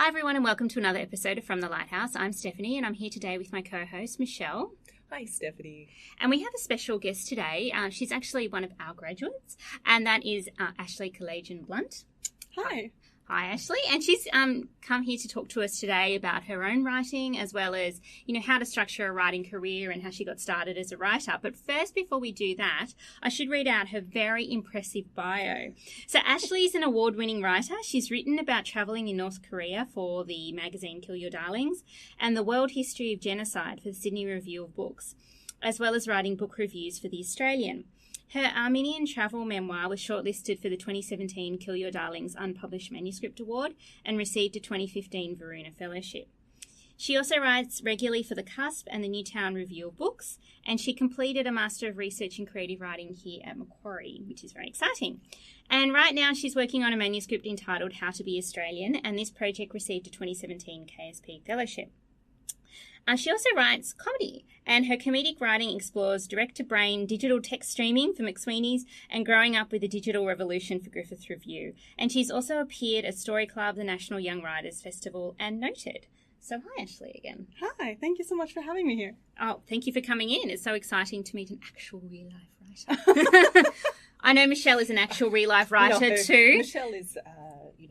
Hi everyone and welcome to another episode of From the Lighthouse. I'm Stephanie and I'm here today with my co-host Michelle. Hi Stephanie. And we have a special guest today. She's actually one of our graduates and that is Ashley Kalagian Blunt. Hi. Hi Ashley, and she's come here to talk to us today about her own writing as well as, how to structure a writing career and how she got started as a writer. But first, before we do that, I should read out her very impressive bio. So Ashley is an award-winning writer. She's written about travelling in North Korea for the magazine Kill Your Darlings and the world history of genocide for the Sydney Review of Books, as well as writing book reviews for the Australian. Her Armenian travel memoir was shortlisted for the 2017 Kill Your Darlings Unpublished Manuscript Award and received a 2015 Varuna Fellowship. She also writes regularly for The Cusp and the Newtown Review of Books, and she completed a Master of Research in Creative Writing here at Macquarie, which is very exciting. And right now she's working on a manuscript entitled How to Be Australian, and this project received a 2017 KSP Fellowship. She also writes comedy, and her comedic writing explores direct-to-brain digital text streaming for McSweeney's and growing up with the digital revolution for Griffith Review. And she's also appeared at Story Club, the National Young Writers Festival, and Noted. So hi, Ashley, again. Hi, thank you so much for having me here. Oh, thank you for coming in. It's so exciting to meet an actual real-life writer. I know Michelle is an actual real-life writer too. Michelle is,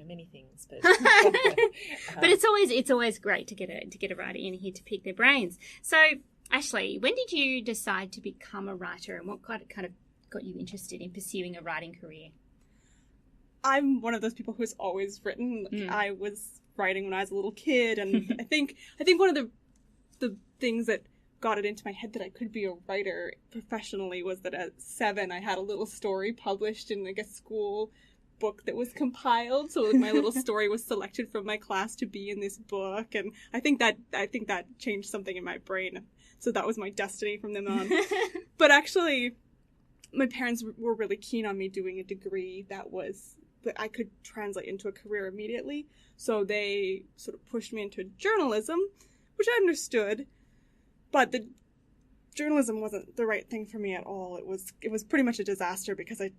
many things, but but it's always great to get a writer in here to pick their brains. So, Ashley, when did you decide to become a writer, and what kind of got you interested in pursuing a writing career? I'm one of those people who's always written. I was writing when I was a little kid, and I think one of the things that got it into my head that I could be a writer professionally was that at 7 I had a little story published in a school book that was compiled, so my little story was selected from my class to be in this book, and I think that changed something in my brain, so that was my destiny from then on. But actually my parents were really keen on me doing a degree that I could translate into a career immediately, so they sort of pushed me into journalism, which I understood, but the journalism wasn't the right thing for me at all. It was pretty much a disaster because it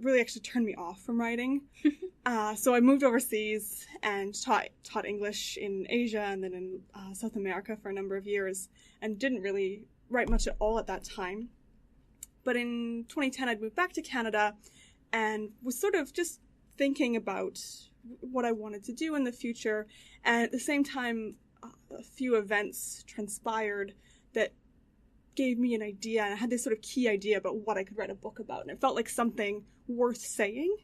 really actually turned me off from writing. So I moved overseas and taught English in Asia and then in South America for a number of years, and didn't really write much at all at that time. But in 2010 I'd moved back to Canada and was sort of just thinking about what I wanted to do in the future, and at the same time a few events transpired that gave me an idea, and I had this sort of key idea about what I could write a book about, and it felt like something worth saying.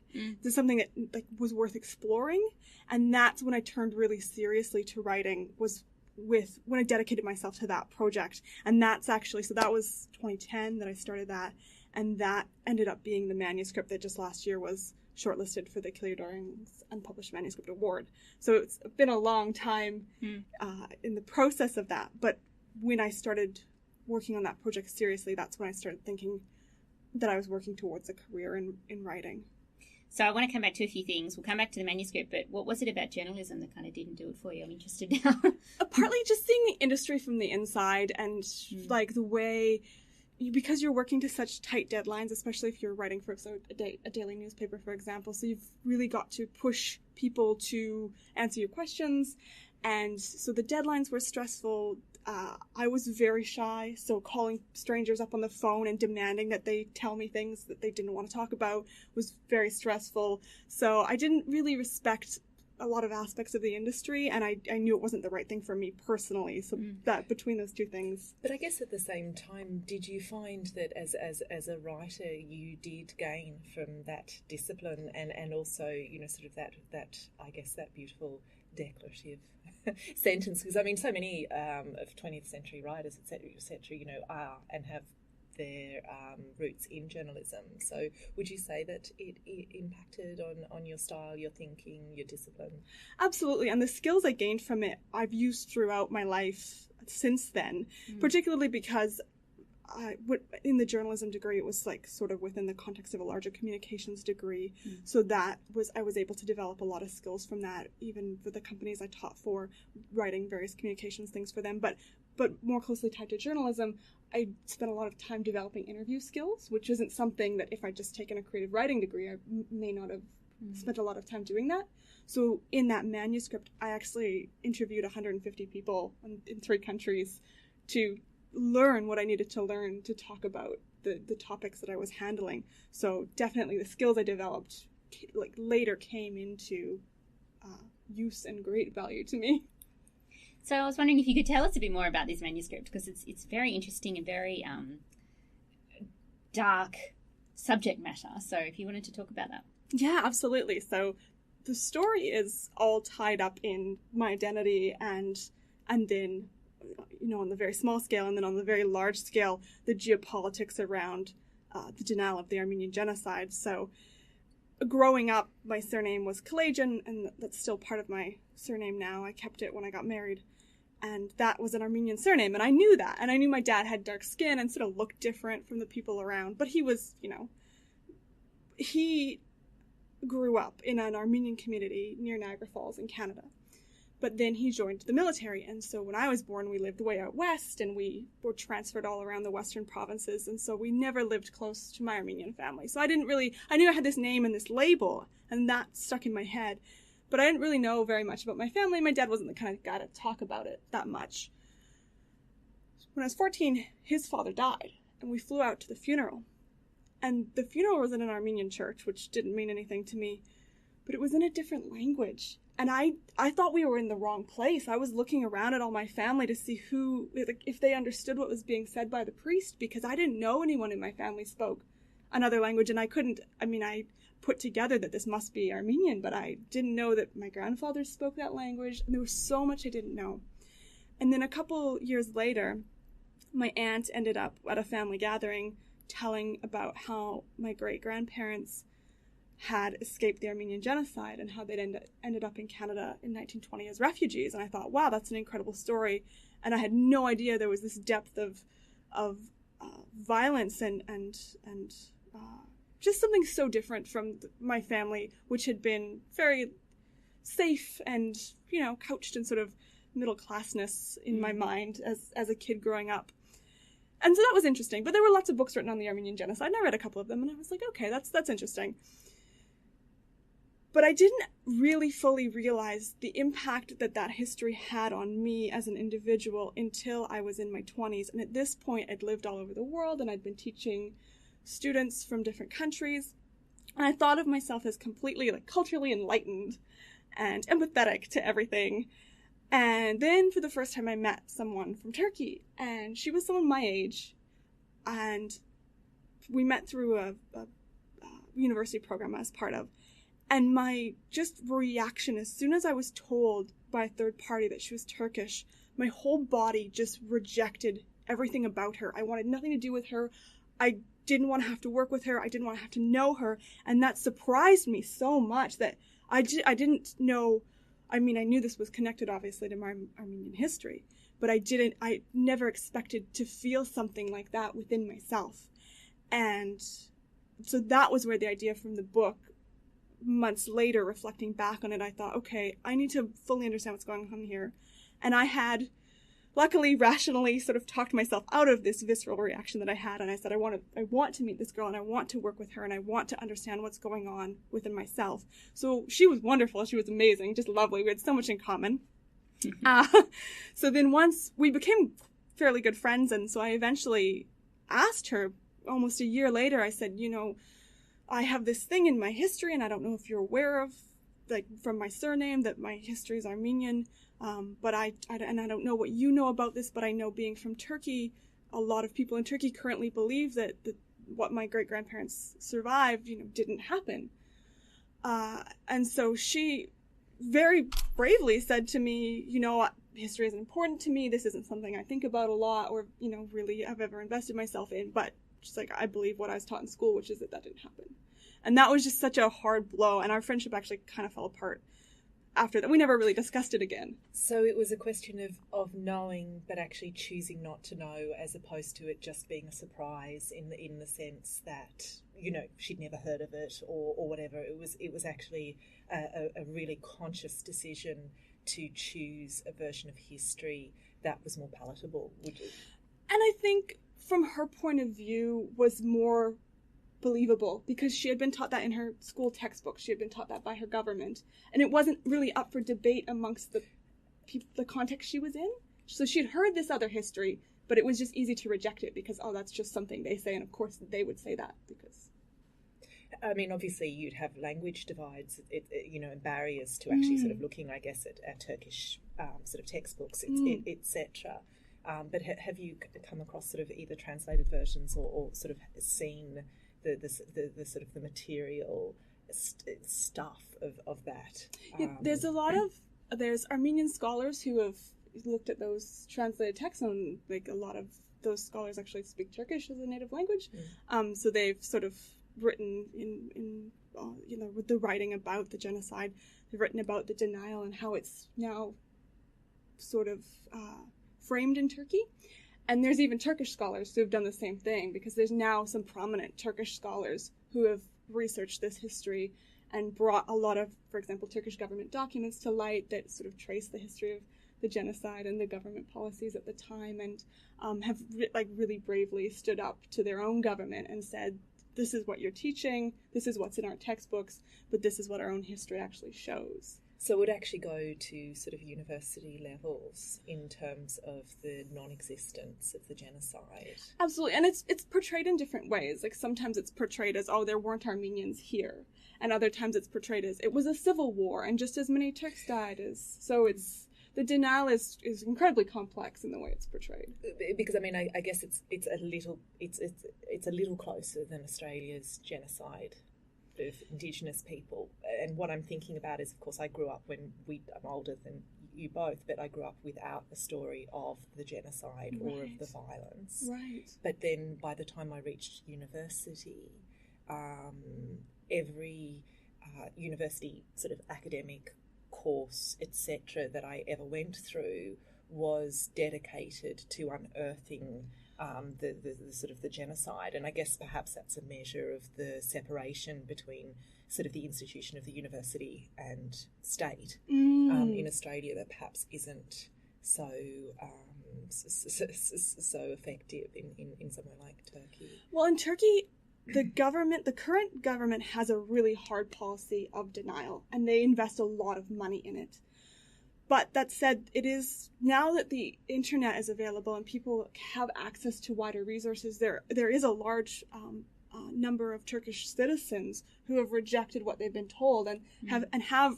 There's something that was worth exploring, and that's when I turned really seriously to writing, was when I dedicated myself to that project. And that's actually, so that was 2010 that I started that, and that ended up being the manuscript that just last year was shortlisted for the Kill Your Darlings Unpublished Manuscript Award. So it's been a long time in the process of that, but when I started working on that project seriously, that's when I started thinking that I was working towards a career in writing. So I want to come back to a few things. We'll come back to the manuscript, but what was it about journalism that kind of didn't do it for you? I'm interested now. Partly just seeing the industry from the inside, and like the way, because you're working to such tight deadlines, especially if you're writing for a daily newspaper, for example, so you've really got to push people to answer your questions, and so the deadlines were stressful. I was very shy, so calling strangers up on the phone and demanding that they tell me things that they didn't want to talk about was very stressful. So I didn't really respect a lot of aspects of the industry, and I knew it wasn't the right thing for me personally. So that between those two things. But I guess at the same time, did you find that as a writer you did gain from that discipline and also, sort of that I guess that beautiful declarative sentence, because I mean so many of 20th century writers, etc., are and have their roots in journalism. So would you say that it impacted on your style, your thinking, your discipline? Absolutely, and the skills I gained from it I've used throughout my life since then, particularly because in the journalism degree, it was like sort of within the context of a larger communications degree. So I was able to develop a lot of skills from that, even for the companies I taught for, writing various communications things for them. But more closely tied to journalism, I spent a lot of time developing interview skills, which isn't something that if I'd just taken a creative writing degree, I may not have spent a lot of time doing that. So in that manuscript, I actually interviewed 150 people in 3 countries to learn what I needed to learn to talk about the topics that I was handling. So definitely the skills I developed later came into use and great value to me. So I was wondering if you could tell us a bit more about this manuscript, because it's very interesting and very dark subject matter. So if you wanted to talk about that. Yeah, absolutely. So the story is all tied up in my identity and then, on the very small scale, and then on the very large scale, the geopolitics around the denial of the Armenian Genocide. So growing up, my surname was Kalagian, and that's still part of my surname now. I kept it when I got married, and that was an Armenian surname, and I knew that. And I knew my dad had dark skin and sort of looked different from the people around, but he was, he grew up in an Armenian community near Niagara Falls in Canada. But then he joined the military, and so when I was born, we lived way out west, and we were transferred all around the western provinces, and so we never lived close to my Armenian family. So I knew I had this name and this label, and that stuck in my head, but I didn't really know very much about my family. My dad wasn't the kind of guy to talk about it that much. When I was 14, his father died, and we flew out to the funeral. And the funeral was in an Armenian church, which didn't mean anything to me, but it was in a different language. And I thought we were in the wrong place. I was looking around at all my family to see if they understood what was being said by the priest, because I didn't know anyone in my family spoke another language, and I put together that this must be Armenian, but I didn't know that my grandfather spoke that language, and there was so much I didn't know. And then a couple years later, my aunt ended up at a family gathering telling about how my great-grandparents had escaped the Armenian Genocide and how they'd ended up in Canada in 1920 as refugees. And I thought, wow, that's an incredible story. And I had no idea there was this depth of violence and just something so different from my family, which had been very safe and, couched in sort of middle-classness in my mind as a kid growing up. And so that was interesting. But there were lots of books written on the Armenian Genocide, and I read a couple of them, and I was like, okay, that's interesting. But I didn't really fully realize the impact that history had on me as an individual until I was in my 20s. And at this point, I'd lived all over the world, and I'd been teaching students from different countries. And I thought of myself as completely culturally enlightened and empathetic to everything. And then for the first time, I met someone from Turkey, and she was someone my age. And we met through a university program I was part of. And my just reaction, as soon as I was told by a third party that she was Turkish, my whole body just rejected everything about her. I wanted nothing to do with her. I didn't want to have to work with her. I didn't want to have to know her. And that surprised me so much that I didn't know. I mean, I knew this was connected, obviously, to my Armenian history, but I never expected to feel something like that within myself. And so that was where the idea from the book, months later, reflecting back on it, I thought, okay, I need to fully understand what's going on here. And I had, luckily, rationally sort of talked myself out of this visceral reaction that I had. And I said, I want to meet this girl, and I want to work with her, and I want to understand what's going on within myself. So she was wonderful. She was amazing, just lovely. We had so much in common. So then once we became fairly good friends, and so I eventually asked her almost a year later, I said, I have this thing in my history, and I don't know if you're aware of, from my surname, that my history is Armenian, but I don't know what you know about this, but I know, being from Turkey, a lot of people in Turkey currently believe that what my great-grandparents survived, didn't happen. And so she very bravely said to me, history isn't important to me, this isn't something I think about a lot, or, really have ever invested myself in, but she's like, I believe what I was taught in school, which is that didn't happen. And that was just such a hard blow, and our friendship actually kind of fell apart after that. We never really discussed it again. So it was a question of knowing, but actually choosing not to know, as opposed to it just being a surprise in the sense that, she'd never heard of it or whatever. It was actually a really conscious decision to choose a version of history that was more palatable, would you? And I think from her point of view was more believable, because she had been taught that in her school textbook. She had been taught that by her government, and it wasn't really up for debate amongst the context she was in. So she had heard this other history, but it was just easy to reject it because, oh, that's just something they say, and of course they would say that because... I mean, obviously you'd have language divides, and barriers to actually sort of looking, I guess, at Turkish sort of textbooks, etc. But have you come across sort of either translated versions or sort of seen the sort of the material stuff of that? There's Armenian scholars who have looked at those translated texts, and like a lot of those scholars actually speak Turkish as a native language. So they've sort of written in with the writing about the genocide, they've written about the denial and how it's now sort of framed in Turkey. And there's even Turkish scholars who have done the same thing, because there's now some prominent Turkish scholars who have researched this history and brought a lot of, for example, Turkish government documents to light that sort of trace the history of the genocide and the government policies at the time, and have really bravely stood up to their own government and said, this is what you're teaching, this is what's in our textbooks, but this is what our own history actually shows. So it would actually go to sort of university levels in terms of the non-existence of the genocide. Absolutely, and it's portrayed in different ways. Like sometimes it's portrayed as, oh, there weren't Armenians here, and other times it's portrayed as, it was a civil war and just as many Turks died as. So the denial is incredibly complex in the way it's portrayed. Because I mean, I guess it's a little closer than Australia's genocide of Indigenous people. And what I'm thinking about is, of course, I grew up I'm older than you both, but I grew up without a story of the genocide or of the violence. Right. But then by the time I reached university, every university sort of academic course, etc., that I ever went through was dedicated to unearthing the sort of the genocide. And I guess perhaps that's a measure of the separation between sort of the institution of the university and state in Australia that perhaps isn't so effective in somewhere like Turkey. Well, in Turkey, the current government has a really hard policy of denial, and they invest a lot of money in it. But that said, it is, now that the internet is available and people have access to wider resources, there is a large number of Turkish citizens who have rejected what they've been told and have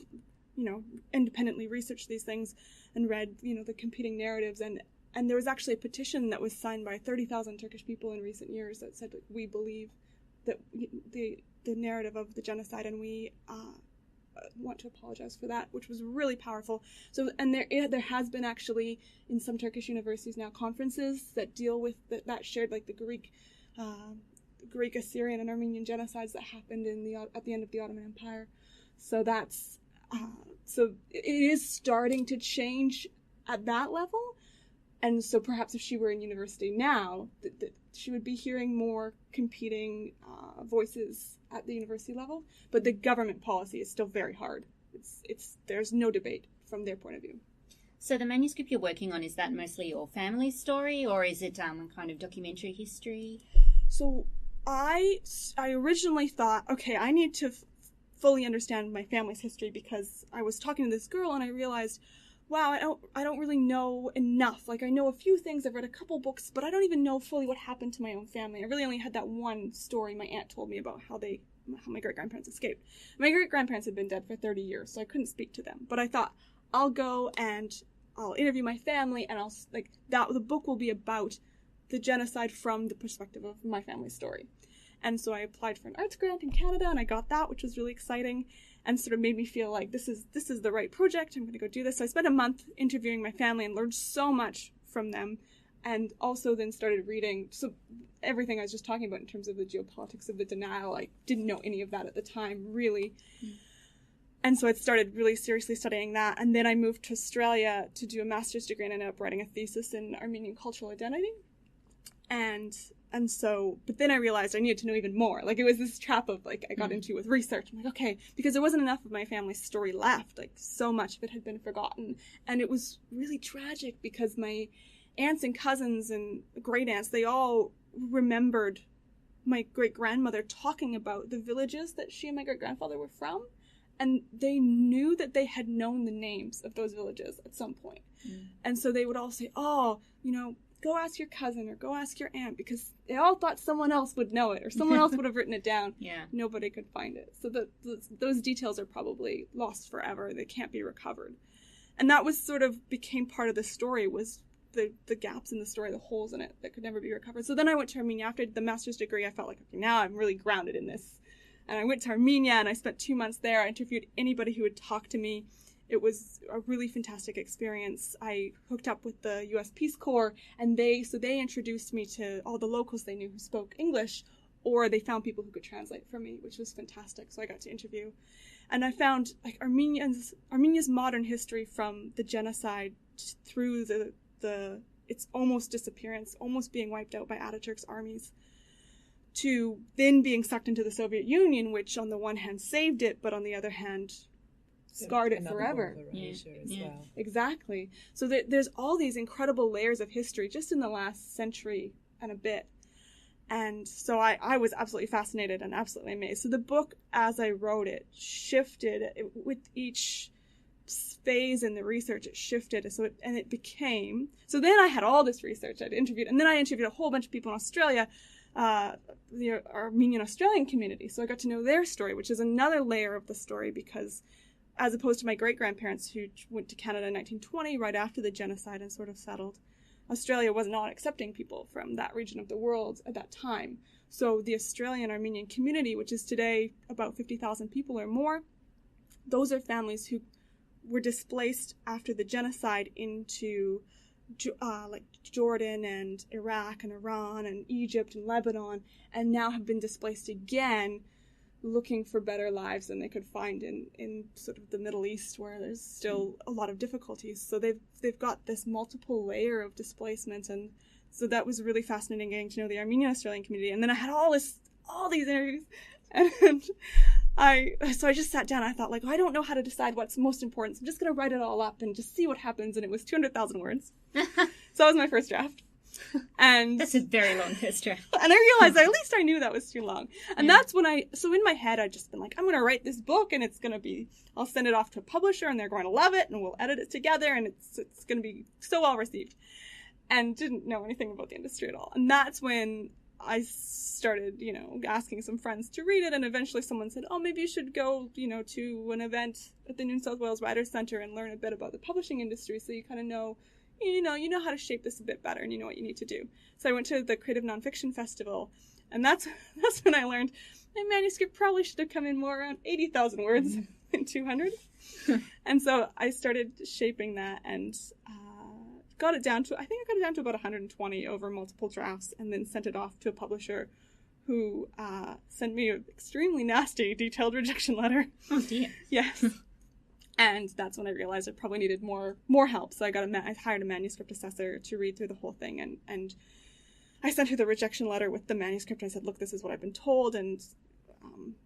independently researched these things and read the competing narratives, and there was actually a petition that was signed by 30,000 Turkish people in recent years that said, like, we believe that the narrative of the genocide, and we want to apologize for that, which was really powerful. So, and there has been actually in some Turkish universities now conferences that deal with that shared, like the Greek, Assyrian, and Armenian genocides that happened at the end of the Ottoman Empire. So that's so it is starting to change at that level. And so perhaps if she were in university now, she would be hearing more competing voices at the university level. But the government policy is still very hard. There's no debate from their point of view. So the manuscript you're working on, is that mostly your family's story, or is it kind of documentary history? So I originally thought, okay, I need to fully understand my family's history, because I was talking to this girl and I realized, wow, I don't really know enough. Like, I know a few things, I've read a couple books, but I don't even know fully what happened to my own family. I really only had that one story my aunt told me about how my great-grandparents escaped. My great-grandparents had been dead for 30 years, so I couldn't speak to them. But I thought, I'll go and I'll interview my family, and the book will be about the genocide from the perspective of my family's story. And so I applied for an arts grant in Canada, and I got that, which was really exciting, and sort of made me feel like this is the right project. I'm going to go do this. So I spent a month interviewing my family and learned so much from them, and also then started reading. So everything I was just talking about in terms of the geopolitics of the denial, I didn't know any of that at the time, really. And so I started really seriously studying that. And then I moved to Australia to do a master's degree and ended up writing a thesis in Armenian cultural identity. And so, but then I realized I needed to know even more. Like, it was this trap of, like, I got into with research. I'm like, okay, because there wasn't enough of my family's story left. Like, so much of it had been forgotten. And it was really tragic because my aunts and cousins and great aunts, they all remembered my great-grandmother talking about the villages that she and my great-grandfather were from, and they knew that they had known the names of those villages at some point. And so they would all say, oh, go ask your cousin or go ask your aunt, because they all thought someone else would know it or someone else would have written it down. Yeah. Nobody could find it. So those details are probably lost forever. They can't be recovered. And that was sort of became part of the story, was the gaps in the story, the holes in it that could never be recovered. So then I went to Armenia. After the master's degree, I felt like, okay, now I'm really grounded in this. And I went to Armenia and I spent 2 months there. I interviewed anybody who would talk to me. It was a really fantastic experience. I hooked up with the U.S. Peace Corps, and they introduced me to all the locals they knew who spoke English, or they found people who could translate for me, which was fantastic. So I got to interview. And I found like Armenia's modern history from the genocide through its almost disappearance, almost being wiped out by Ataturk's armies, to then being sucked into the Soviet Union, which on the one hand saved it, but on the other hand scarred it forever. As well. Exactly. So there's all these incredible layers of history just in the last century and a bit. And so I was absolutely fascinated and absolutely amazed. So the book, as I wrote it, shifted with each phase in the research. It shifted. So then I had all this research I'd interviewed, and then I interviewed a whole bunch of people in Australia, the Armenian Australian community. So I got to know their story, which is another layer of the story, because as opposed to my great-grandparents who went to Canada in 1920, right after the genocide, and sort of settled, Australia was not accepting people from that region of the world at that time. So the Australian Armenian community, which is today about 50,000 people or more, those are families who were displaced after the genocide into like Jordan and Iraq and Iran and Egypt and Lebanon, and now have been displaced again, looking for better lives than they could find in sort of the Middle East, where there's still a lot of difficulties. So they've got this multiple layer of displacement, and so that was really fascinating, getting to know the Armenian Australian community. And then I had all these interviews, and I just sat down. I thought, like, I don't know how to decide what's most important, so I'm just going to write it all up and just see what happens. And it was 200,000 words. So that was my first draft. And that's a very long first draft. And I realized at least I knew that was too long. And that's when so in my head, I'd just been like, I'm going to write this book, and I'll send it off to a publisher, and they're going to love it, and we'll edit it together, and it's going to be so well received. And didn't know anything about the industry at all. And that's when I started, asking some friends to read it, and eventually someone said, oh, maybe you should go, to an event at the New South Wales Writers' Centre and learn a bit about the publishing industry, so you kind of know, you know how to shape this a bit better, and you know what you need to do. So I went to the Creative Nonfiction Festival, and that's when I learned my manuscript probably should have come in more around 80,000 words than 200. And so I started shaping that, and got it down to about 120 over multiple drafts, and then sent it off to a publisher who sent me an extremely nasty detailed rejection letter. Oh dear. Yes. And that's when I realized I probably needed more help. So I hired a manuscript assessor to read through the whole thing, and I sent her the rejection letter with the manuscript, and I said, look, this is what I've been told, and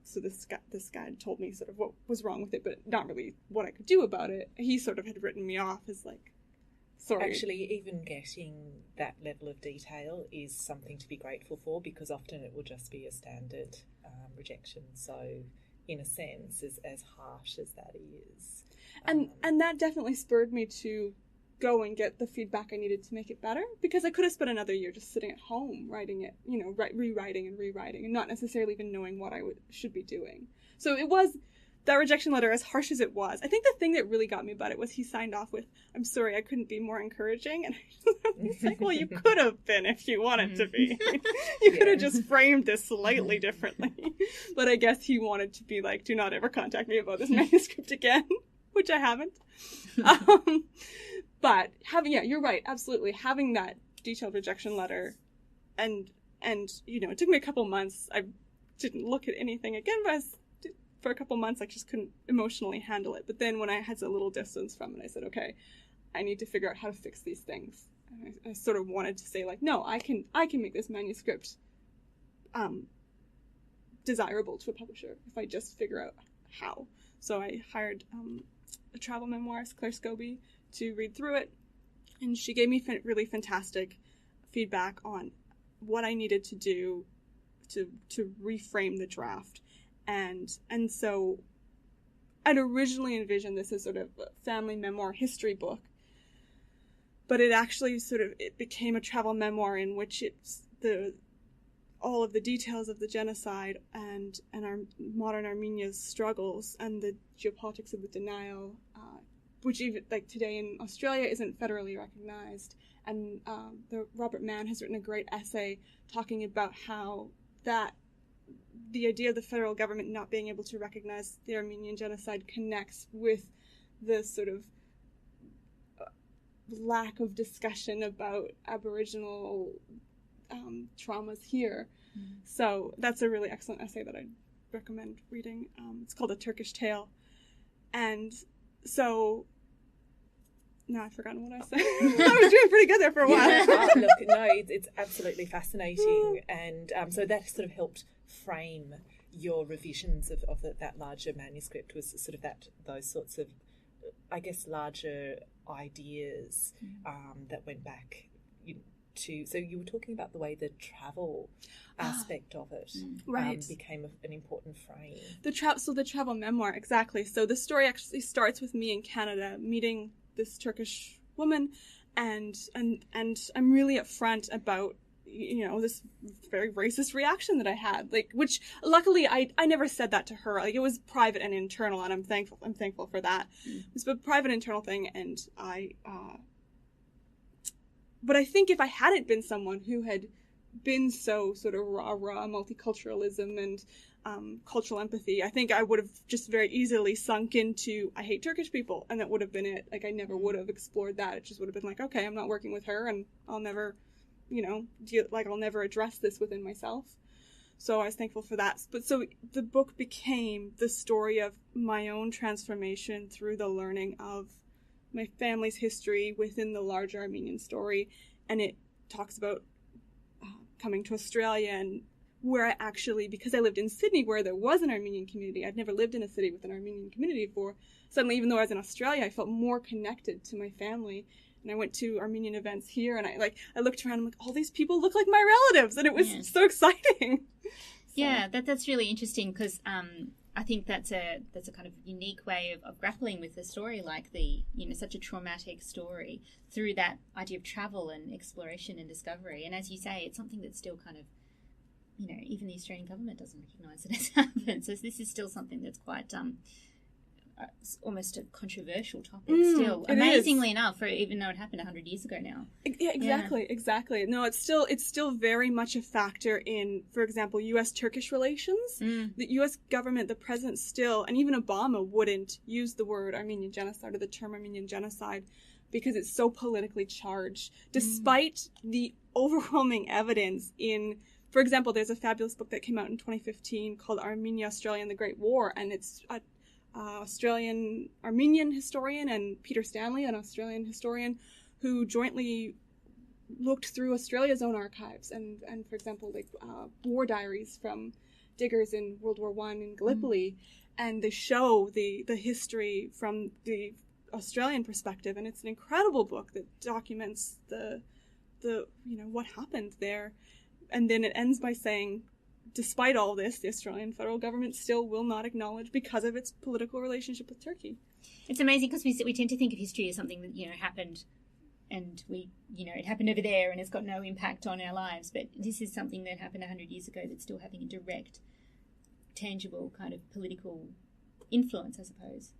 so this guy told me sort of what was wrong with it, but not really what I could do about it. He sort of had written me off as like, sorry. Actually, even getting that level of detail is something to be grateful for, because often it will just be a standard rejection. So in a sense, as harsh as that is. And that definitely spurred me to go and get the feedback I needed to make it better, because I could have spent another year just sitting at home writing it, rewriting and not necessarily even knowing what I should be doing. So it was that rejection letter, as harsh as it was. I think the thing that really got me about it was he signed off with, I'm sorry, I couldn't be more encouraging. And it's like, well, you could have been if you wanted to be. You could have just framed this slightly differently. But I guess he wanted to be like, do not ever contact me about this manuscript again, which I haven't. But you're right, absolutely. Having that detailed rejection letter, and it took me a couple months. I didn't look at anything again, but for a couple months, I just couldn't emotionally handle it. But then when I had a little distance from it, I said, okay, I need to figure out how to fix these things. And I sort of wanted to say, like, no, I can make this manuscript desirable to a publisher if I just figure out how. So I hired a travel memoirist, Claire Scobie, to read through it. And she gave me really fantastic feedback on what I needed to do to reframe the draft. And so I'd originally envisioned this as sort of a family memoir history book, but it actually it became a travel memoir in which it's all of the details of the genocide and our modern Armenia's struggles and the geopolitics of the denial, which even like today in Australia isn't federally recognized. And Robert Mann has written a great essay talking about how the idea of the federal government not being able to recognize the Armenian genocide connects with the sort of lack of discussion about Aboriginal traumas here. So that's a really excellent essay that I'd recommend reading. It's called A Turkish Tale. And so now I've forgotten what I said. I was doing pretty good there for a while. Look, no, it's absolutely fascinating. And so that sort of helped frame your revisions of that larger manuscript, was sort of those sorts of, I guess, larger ideas that went back so you were talking about the way the travel aspect of it became an important frame. The travel memoir, exactly. So the story actually starts with me in Canada meeting this Turkish woman, and I'm really upfront about this very racist reaction that I had, which luckily I never said that to her. It was private and internal, and I'm thankful for that. It was a private internal thing, and but I think if I hadn't been someone who had been so sort of rah-rah multiculturalism and cultural empathy, I think I would have just very easily sunk into, I hate Turkish people, and that would have been it. I never would have explored that. It just would have been okay, I'm not working with her, and I'll never, I'll never address this within myself. So I was thankful for that. But so the book became the story of my own transformation through the learning of my family's history within the larger Armenian story, and it talks about coming to Australia, and where I actually, because I lived in Sydney where there was an Armenian community, I'd never lived in a city with an Armenian community before. Suddenly, even though I was in Australia, I felt more connected to my family, and I went to Armenian events here, and I looked around, I'm like, all these people look like my relatives, and it was so exciting. Yeah, that's really interesting, because I think that's a kind of unique way of grappling with the story, like such a traumatic story, through that idea of travel and exploration and discovery. And as you say, it's something that's still kind of, even the Australian government doesn't recognise it as happened. So this is still something that's quite almost a controversial topic still, amazingly enough, even though it happened 100 years ago now. Yeah, exactly. No, it's still very much a factor in, for example, U.S.-Turkish relations. The U.S. government, the president still, and even Obama wouldn't use the word Armenian Genocide or the term Armenian Genocide because it's so politically charged, despite the overwhelming evidence in, for example, there's a fabulous book that came out in 2015 called Armenia, Australia, and the Great War, and it's Australian Armenian historian and Peter Stanley, an Australian historian, who jointly looked through Australia's own archives and for example, war diaries from diggers in World War I in Gallipoli, and they show the history from the Australian perspective, and it's an incredible book that documents the what happened there. And then it ends by saying, despite all this, the Australian federal government still will not acknowledge because of its political relationship with Turkey. It's amazing because we tend to think of history as something that happened, and it happened over there and it's got no impact on our lives. But this is something that happened 100 years ago that's still having a direct, tangible kind of political influence, I suppose.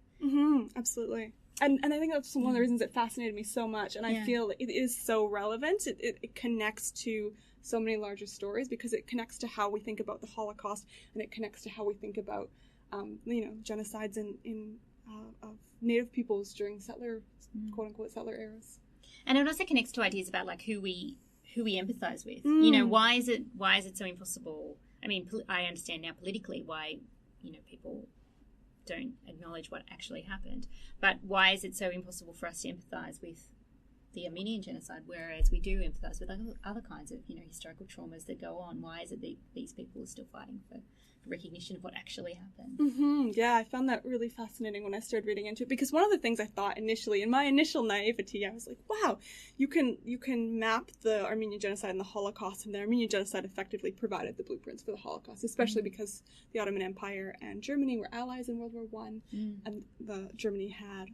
Absolutely. And I think that's one of the reasons it fascinated me so much. And I feel it is so relevant. It connects to so many larger stories because it connects to how we think about the Holocaust, and it connects to how we think about, genocides of Native peoples during settler, quote unquote, settler eras. And it also connects to ideas about who we empathize with. Why is it so impossible? I mean, I understand now politically why people don't acknowledge what actually happened, but why is it so impossible for us to empathize with the Armenian Genocide, whereas we do empathise with other kinds of, historical traumas that go on. Why is it that these people are still fighting for recognition of what actually happened? Mm-hmm. Yeah, I found that really fascinating when I started reading into it, because one of the things I thought initially, in my initial naivety, I was like, wow, you can map the Armenian Genocide and the Holocaust, and the Armenian Genocide effectively provided the blueprints for the Holocaust, especially because the Ottoman Empire and Germany were allies in World War One, and Germany had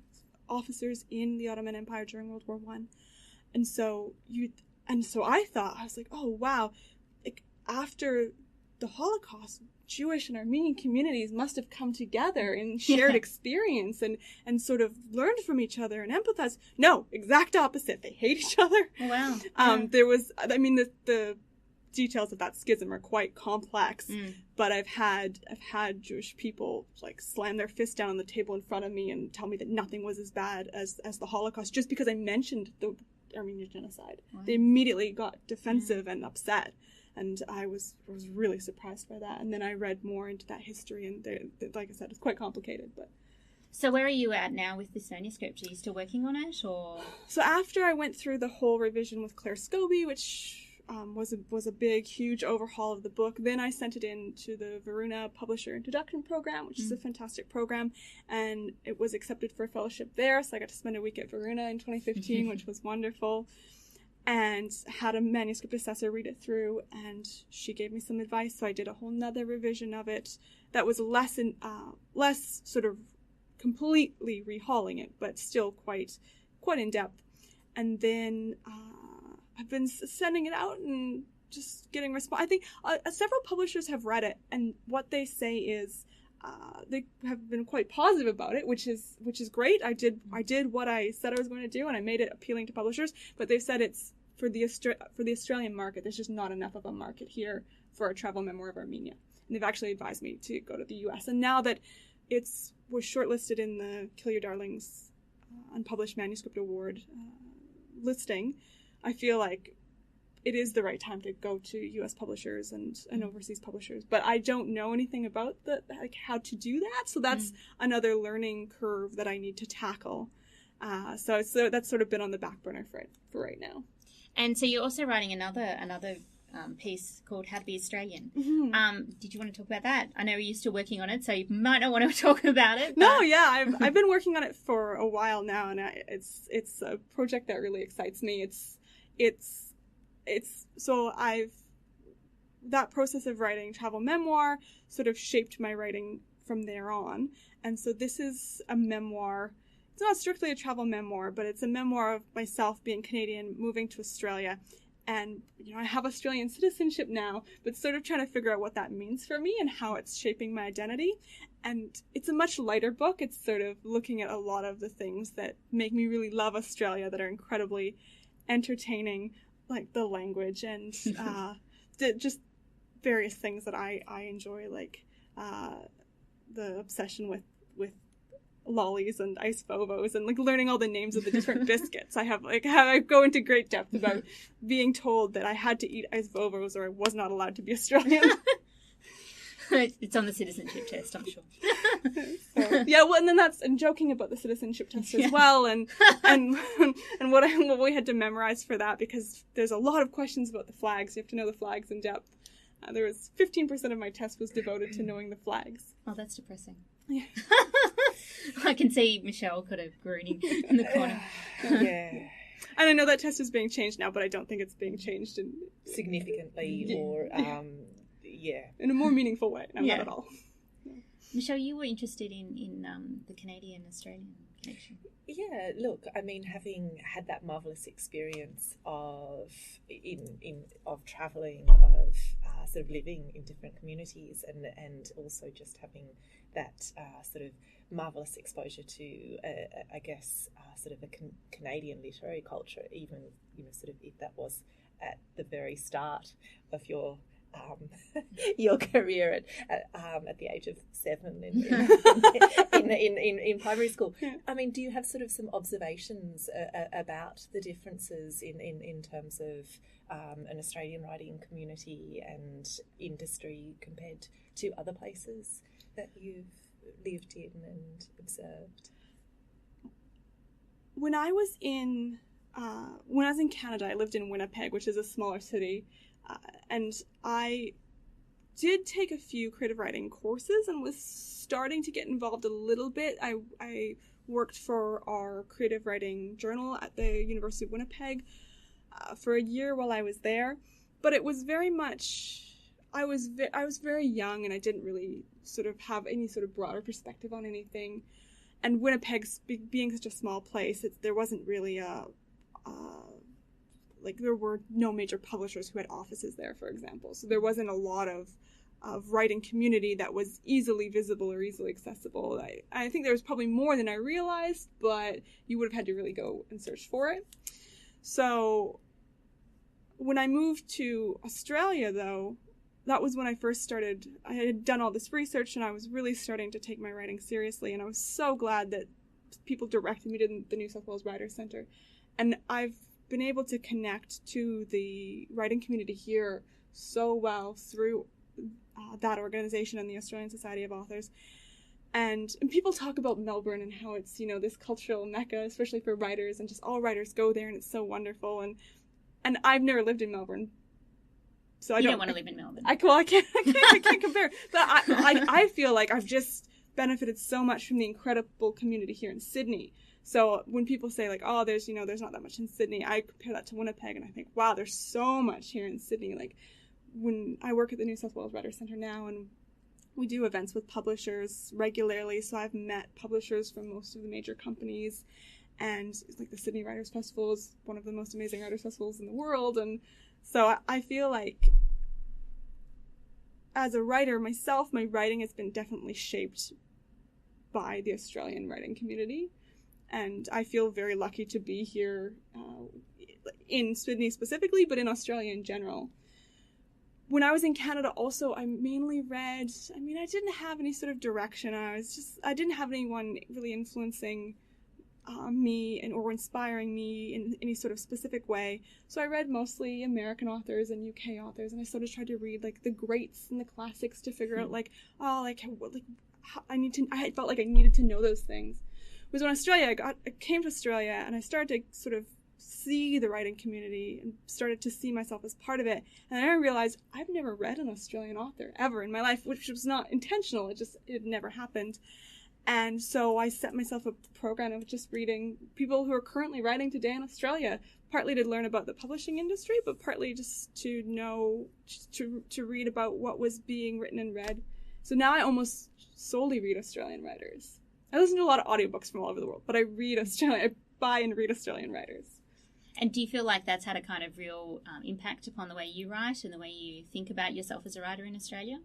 officers in the Ottoman Empire during World War One, and so I thought, I was like, oh wow, like, after the Holocaust, Jewish and Armenian communities must have come together in shared experience and sort of learned from each other and empathized. No, exact opposite. They hate each other. Oh, wow. There was, the details of that schism are quite complex, but I've had Jewish people like slam their fist down on the table in front of me and tell me that nothing was as bad as the Holocaust just because I mentioned the Armenian Genocide. Wow. They immediately got defensive and upset. And I was really surprised by that. And then I read more into that history, and like I said, it's quite complicated. But so where are you at now with this manuscript? Are you still working on it, or? So after I went through the whole revision with Claire Scobie, which was a big, huge overhaul of the book, then I sent it in to the Varuna Publisher Introduction Program, which is a fantastic program, and it was accepted for a fellowship there. So I got to spend a week at Varuna in 2015, which was wonderful. And had a manuscript assessor read it through, and she gave me some advice, so I did a whole nother revision of it that was less sort of completely rehauling it, but still quite in depth. And then I've been sending it out and just getting response. I think several publishers have read it, and what they say is they have been quite positive about it, which is great. I did what I said I was going to do, and I made it appealing to publishers. But they've said it's for the Australian market. There's just not enough of a market here for a travel memoir of Armenia, and they've actually advised me to go to the U.S. And now that was shortlisted in the Kill Your Darlings Unpublished Manuscript Award listing, I feel like it is the right time to go to U.S. publishers and overseas publishers. But I don't know anything about how to do that, so that's another learning curve that I need to tackle. So that's sort of been on the back burner for right now. And so you're also writing another piece called How to Be Australian. Did you want to talk about that? I know you're still working on it, so you might not want to talk about it. But... No, yeah, I've been working on it for a while now, and it's a project that really excites me. That process of writing travel memoir sort of shaped my writing from there on. And so this is a memoir. It's not strictly a travel memoir, but it's a memoir of myself being Canadian, moving to Australia. And, I have Australian citizenship now, but sort of trying to figure out what that means for me and how it's shaping my identity. And it's a much lighter book. It's sort of looking at a lot of the things that make me really love Australia, that are incredibly entertaining, like the language and just various things that I enjoy, like the obsession with lollies and ice vovos, and like learning all the names of the different biscuits. I go into great depth about being told that I had to eat ice vovos or I was not allowed to be Australian. It's on the citizenship test, I'm sure. So, yeah, well, and then and joking about the citizenship test as well, and what we had to memorize for that, because there's a lot of questions about the flags. You have to know the flags in depth. There was 15% of my test was devoted to knowing the flags. Oh, that's depressing. Yeah. I can see Michelle kind of groaning in the corner. Yeah. And I know that test is being changed now, but I don't think it's being changed significantly or in a more meaningful way. No, not at all. Michelle, you were interested in the Canadian-Australian connection. Yeah, look, I mean, having had that marvellous experience of travelling, of sort of living in different communities, and also just having that sort of marvellous exposure to, I guess, sort of a Canadian literary culture, even, sort of if that was at the very start of your career at the age of 7 in primary school. Yeah. I mean, do you have sort of some observations about the differences in terms of an Australian writing community and industry compared to other places that you've lived in and observed? When I was in when I was in Canada, I lived in Winnipeg, which is a smaller city, and I did take a few creative writing courses and was starting to get involved a little bit. I worked for our creative writing journal at the University of Winnipeg for a year while I was there, but it was very much, I was very young and I didn't really sort of have any sort of broader perspective on anything. And Winnipeg, being such a small place, there wasn't really there were no major publishers who had offices there, for example. So there wasn't a lot of writing community that was easily visible or easily accessible. I think there was probably more than I realized, but you would have had to really go and search for it. So when I moved to Australia, though, that was when I first started. I had done all this research and I was really starting to take my writing seriously, and I was so glad that people directed me to the New South Wales Writers' Centre. And I've been able to connect to the writing community here so well through that organization and the Australian Society of Authors. And people talk about Melbourne and how it's, this cultural mecca, especially for writers, and just all writers go there and it's so wonderful. And I've never lived in Melbourne. So I don't want to live in Melbourne. I can't compare. But I feel like I've just benefited so much from the incredible community here in Sydney. So when people say like, oh, there's not that much in Sydney, I compare that to Winnipeg and I think, wow, there's so much here in Sydney. Like when I work at the New South Wales Writers' Centre now, and we do events with publishers regularly, so I've met publishers from most of the major companies, and like the Sydney Writers' Festival is one of the most amazing writers' festivals in the world, and so I feel like as a writer myself, my writing has been definitely shaped by the Australian writing community, and I feel very lucky to be here in Sydney specifically, but in Australia in general. When I was in Canada also, I mainly read, I didn't have any sort of direction. I didn't have anyone really influencing me or inspiring me in any sort of specific way. So I read mostly American authors and UK authors, and I sort of tried to read like the greats and the classics to figure out I felt like I needed to know those things. Whereas when I came to Australia and I started to sort of see the writing community and started to see myself as part of it, and I realized I've never read an Australian author ever in my life, which was not intentional. It never happened. And so I set myself a program of just reading people who are currently writing today in Australia, partly to learn about the publishing industry, but partly just to know, to read about what was being written and read. So now I almost solely read Australian writers. I listen to a lot of audiobooks from all over the world, but I buy and read Australian writers. And do you feel like that's had a kind of real impact upon the way you write and the way you think about yourself as a writer in Australia?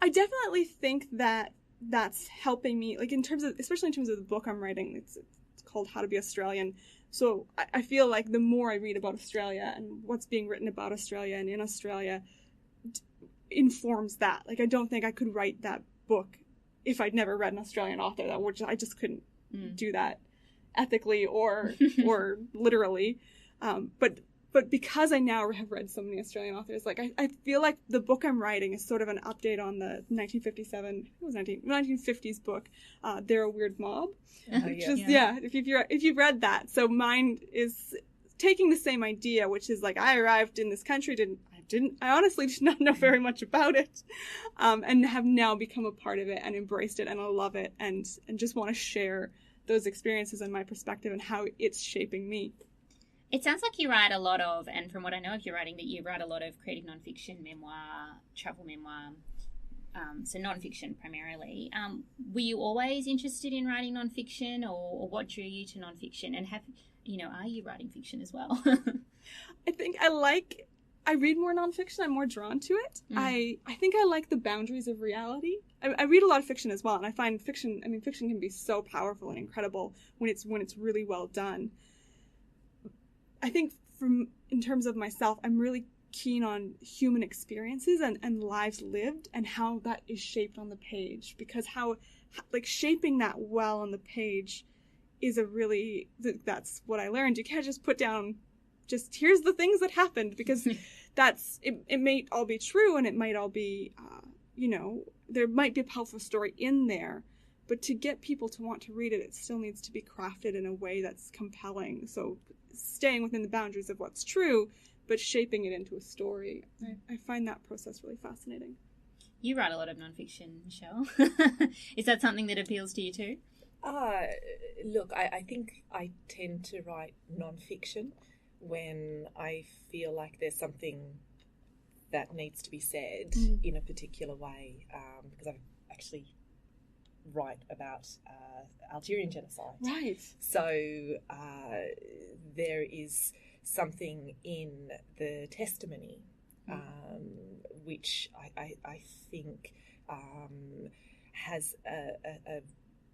I definitely think that that's helping me, like especially in terms of the book I'm writing. It's called How to Be Australian. So I feel like the more I read about Australia and what's being written about Australia and in Australia informs that. Like I don't think I could write that book if I'd never read an Australian author. I just couldn't do that ethically or literally. But because I now have read so many Australian authors, like I feel like the book I'm writing is sort of an update on the 1950s book, They're a Weird Mob. If you've read that. So mine is taking the same idea, which is like I arrived in this country, I honestly did not know very much about it, and have now become a part of it and embraced it, and I love it, and just want to share those experiences and my perspective and how it's shaping me. It sounds like you write a lot of, and from what I know of your writing, that you write a lot of creative nonfiction, memoir, travel memoir, so nonfiction primarily. Were you always interested in writing nonfiction, or what drew you to nonfiction? And are you writing fiction as well? I think I read more nonfiction. I'm more drawn to it. I think I like the boundaries of reality. I read a lot of fiction as well, and I find fiction can be so powerful and incredible when it's really well done. I think in terms of myself, I'm really keen on human experiences and lives lived and how that is shaped on the page, because shaping that well on the page is that's what I learned. You can't just put down here's the things that happened, because it may all be true and it might all be, there might be a powerful story in there, But to get people to want to read it, it still needs to be crafted in a way that's compelling. So staying within the boundaries of what's true, but shaping it into a story. I find that process really fascinating. You write a lot of nonfiction, Michelle. Is that something that appeals to you too? Look, I think I tend to write nonfiction when I feel like there's something that needs to be said in a particular way, because I actually write about Algerian genocide. Right. So there is something in the testimony which I think has a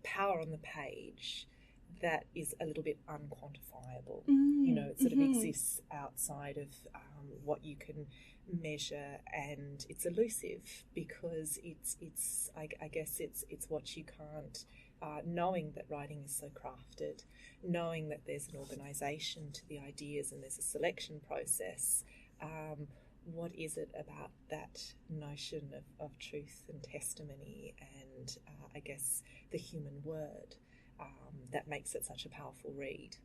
power on the page that is a little bit unquantifiable. You know, it sort of exists outside of what you can measure, and it's elusive because it's I guess it's what you can't, knowing that writing is so crafted, knowing that there's an organisation to the ideas and there's a selection process. What is it about that notion of truth and testimony and I guess the human word that makes it such a powerful read?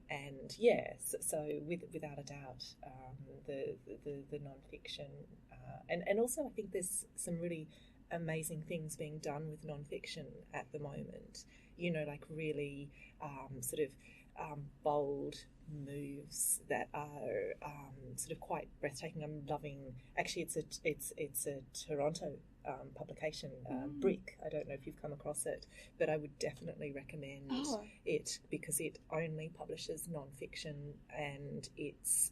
And yeah, so without a doubt, the nonfiction, and also I think there's some really amazing things being done with nonfiction at the moment. You know, like really sort of bold moves that are sort of quite breathtaking. I'm loving. Actually, it's a Toronto publication, Brick. I don't know if you've come across it, but I would definitely recommend it because it only publishes nonfiction, and it's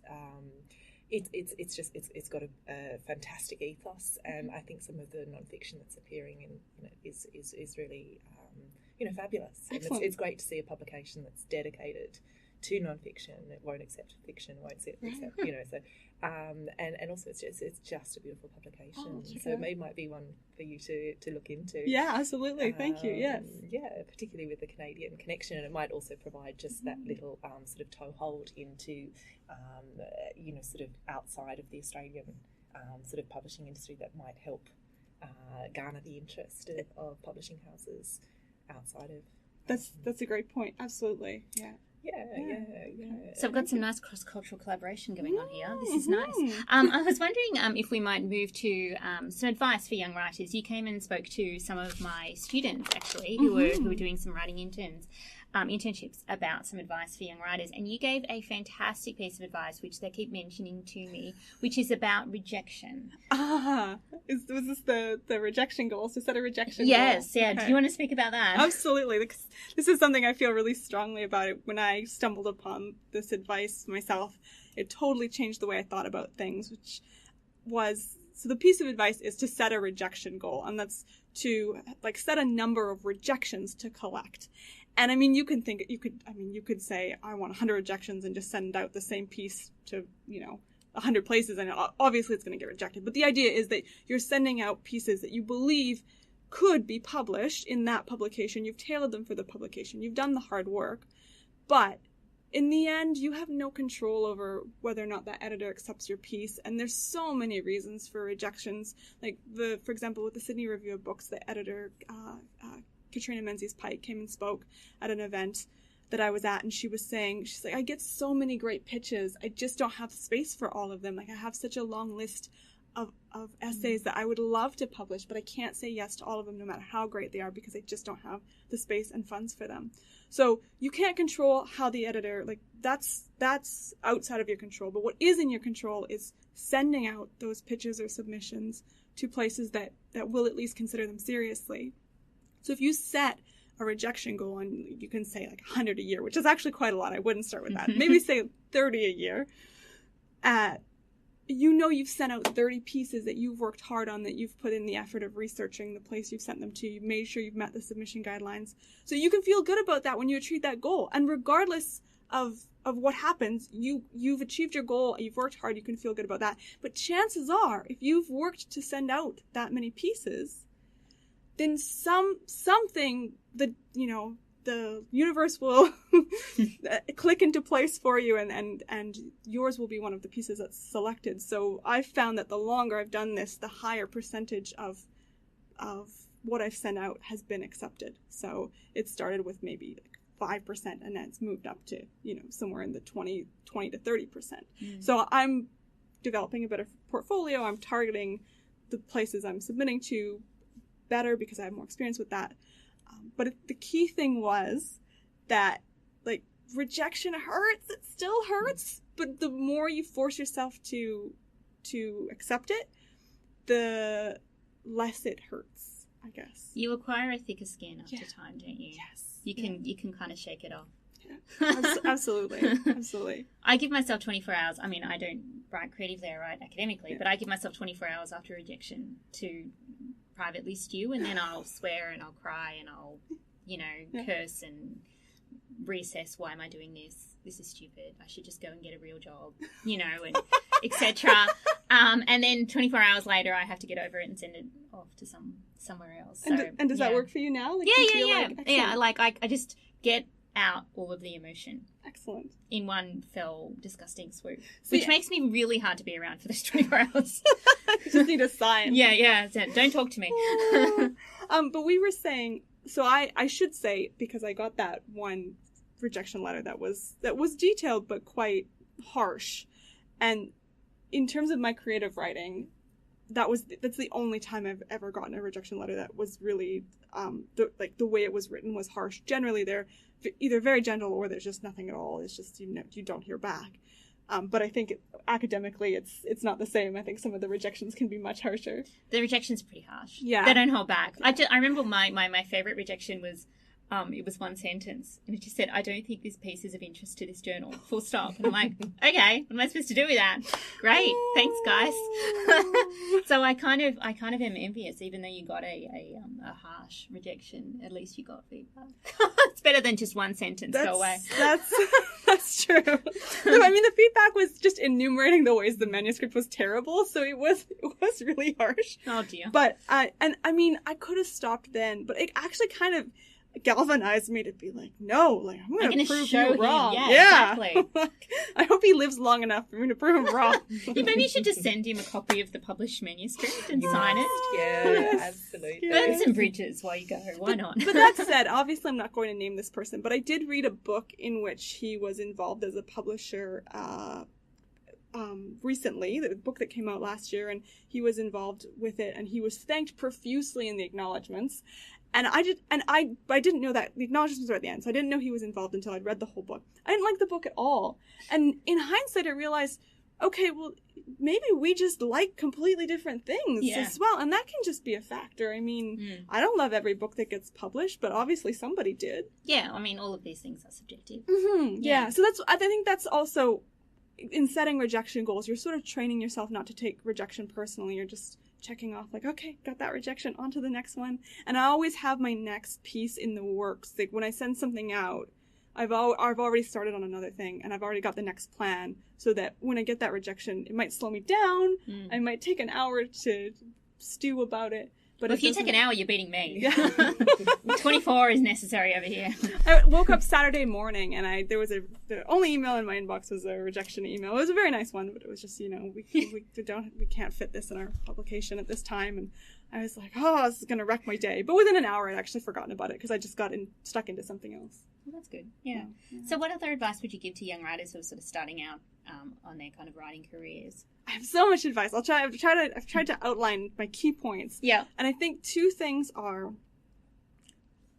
got a fantastic ethos, and I think some of the nonfiction that's appearing in it is really fabulous. And it's great to see a publication that's dedicated to nonfiction. It won't accept fiction, won't accept so and also it's just a beautiful publication. So it might be one for you to look into. Yeah, absolutely. Thank you. Yes. Yeah, particularly with the Canadian connection, and it might also provide just that little sort of toehold into sort of outside of the Australian sort of publishing industry that might help garner the interest of publishing houses outside of. That's a great point. Absolutely. Yeah. Yeah. So we've got some nice cross-cultural collaboration going on here. This is nice. I was wondering if we might move to some advice for young writers. You came and spoke to some of my students, actually, who were doing some writing internships about some advice for young writers, and you gave a fantastic piece of advice which they keep mentioning to me, which is about rejection. Was this the rejection goal? So set a rejection goal? Yes, yeah. Okay. Do you want to speak about that? Absolutely. This is something I feel really strongly about. It when I stumbled upon this advice myself, it totally changed the way I thought about things, which was, so the piece of advice is to set a rejection goal, and that's to set a number of rejections to collect. And I mean, you could say, I want 100 rejections and just send out the same piece to, 100 places, and obviously it's going to get rejected. But the idea is that you're sending out pieces that you believe could be published in that publication. You've tailored them for the publication. You've done the hard work. But in the end, you have no control over whether or not that editor accepts your piece. And there's so many reasons for rejections. For example, with the Sydney Review of Books, the editor, Katrina Menzies-Pike, came and spoke at an event that I was at, and she's like, I get so many great pitches, I just don't have space for all of them. I have such a long list of essays that I would love to publish, but I can't say yes to all of them no matter how great they are because I just don't have the space and funds for them. So you can't control how the editor, that's outside of your control. But what is in your control is sending out those pitches or submissions to places that will at least consider them seriously. So if you set a rejection goal, and you can say 100 a year, which is actually quite a lot. I wouldn't start with that. Maybe say 30 a year. You've sent out 30 pieces that you've worked hard on, that you've put in the effort of researching the place you've sent them to. You've made sure you've met the submission guidelines. So you can feel good about that when you achieve that goal. And regardless of what happens, you've achieved your goal, you've worked hard, you can feel good about that. But chances are, if you've worked to send out that many pieces, then something the universe will click into place for you, and yours will be one of the pieces that's selected. So I've found that the longer I've done this, the higher percentage of what I've sent out has been accepted. So it started with maybe 5%, and then it's moved up to, somewhere in the 20 to 30%. So I'm developing a better portfolio. I'm targeting the places I'm submitting to better because I have more experience with that. But the key thing was that, like, rejection hurts. It still hurts. But the more you force yourself to accept it, the less it hurts, I guess. You acquire a thicker skin after time, don't you? Yes. You can kind of shake it off. Yeah. Absolutely. I give myself 24 hours. I mean, I don't write creatively, I write academically, but I give myself 24 hours after rejection to privately stew, and then I'll swear and I'll cry and I'll, curse and reassess, why am I doing this? This is stupid. I should just go and get a real job, and etc. And then 24 hours later, I have to get over it and send it off to somewhere else. So, and does that work for you now? Like, yeah. Like I just get out all of the emotion. Excellent. In one fell disgusting swoop, which makes me really hard to be around for those 24 hours. You just need a sign. Yeah. Don't talk to me. But we were saying, so I should say, because I got that one rejection letter that was detailed but quite harsh, and in terms of my creative writing, that's the only time I've ever gotten a rejection letter that was really the way it was written was harsh. Generally they're either very gentle or there's just nothing at all. It's just you don't hear back. But I think academically it's not the same. I think some of the rejections can be much harsher. The rejections are pretty harsh. Yeah, they don't hold back. I remember my favorite rejection was. It was one sentence, and it just said, "I don't think this piece is of interest to this journal." Full stop. And I'm like, okay, what am I supposed to do with that? Great, thanks, guys. So I kind of am envious, even though you got a harsh rejection. At least you got feedback. It's better than just one sentence. Go away. That's true. No, I mean, the feedback was just enumerating the ways the manuscript was terrible, so it was really harsh. Oh dear. But I could have stopped then, but it actually kind of galvanized me to be like, no, like I'm gonna prove you wrong. Yeah, exactly. I hope he lives long enough for me to prove him wrong. Maybe you should just send him a copy of the published manuscript and sign it. Yeah, absolutely. Burn some bridges while you go. Why not? But that said, obviously I'm not going to name this person, but I did read a book in which he was involved as a publisher recently, the book that came out last year, and he was involved with it, and he was thanked profusely in the acknowledgements. And I didn't know that the acknowledgements were at the end, so I didn't know he was involved until I'd read the whole book. I didn't like the book at all. And in hindsight, I realized, okay, well, maybe we just like completely different things as well. And that can just be a factor. I mean, I don't love every book that gets published, but obviously somebody did. Yeah, I mean, all of these things are subjective. Mm-hmm. Yeah, so I think that's also, in setting rejection goals, you're sort of training yourself not to take rejection personally. You're just checking off, like, okay, got that rejection, on to the next one. And I always have my next piece in the works. Like, when I send something out, I've already started on another thing, and I've already got the next plan, so that when I get that rejection, it might slow me down. I might take an hour to stew about it. But if you take an hour, you're beating me. Yeah. 24 is necessary over here. I woke up Saturday morning, and the only email in my inbox was a rejection email. It was a very nice one, but it was just, we can't fit this in our publication at this time. And I was like, oh, this is going to wreck my day. But within an hour, I'd actually forgotten about it because I just got stuck into something else. Well, that's good. Yeah. So what other advice would you give to young writers who are sort of starting out on their kind of writing careers? I have so much advice. I've tried to outline my key points. Yeah. And I think two things are,